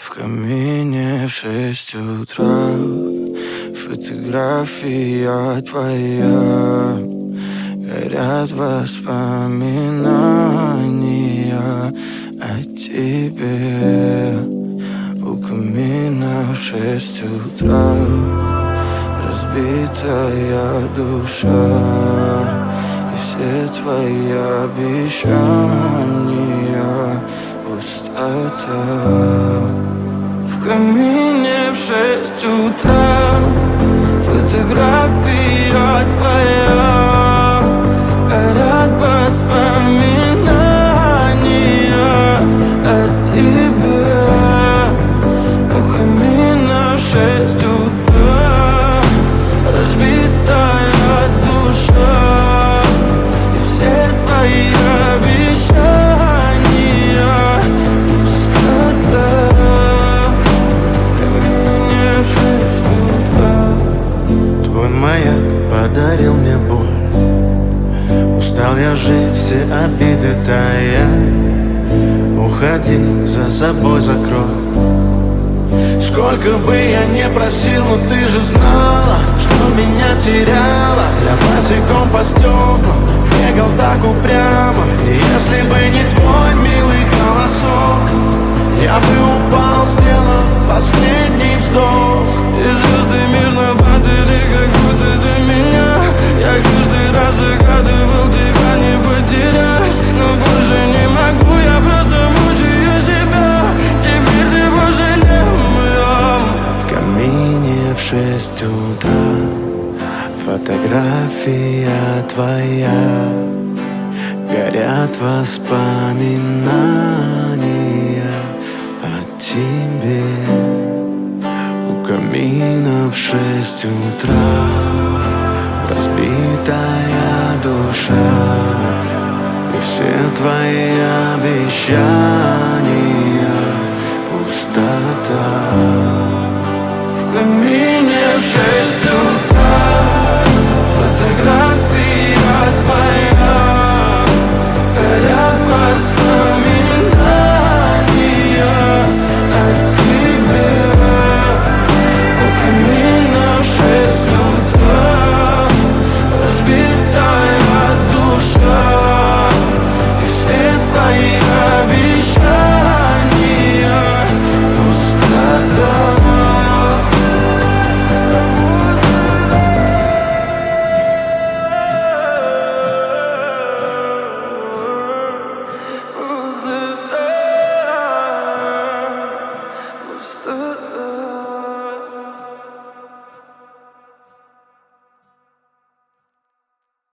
В камине в 6 утра фотография твоя. Горят воспоминания о тебе. У камина в 6 утра разбитая душа. И все твои обещания пустота. В камине в 6 утра фотография твоя. Горят воспоминания о тебе. У камина в 6 утра разбитая душа. И все твои обещания пустота. В камине в 6 утра. Твой маяк подарил мне боль. Устал я жить, все обиды тая. Уходи, за собой закрой. Сколько бы я не просил, но ты же знала, что меня теряла. Я босиком по стеклам бегал так упрямо. И если бы не твой милый голосок, я бы упал, сделав последний вздох. И звезды мирно падали, как будто до меня. Я каждый раз загадывал тебя не потерять, но больше не могу, я просто мучаю себя. Теперь ты больше не моя. В камине в 6 утра фотография твоя. Горят воспоминания о тебе. У камина в 6 утра разбитая душа. И все твои обещания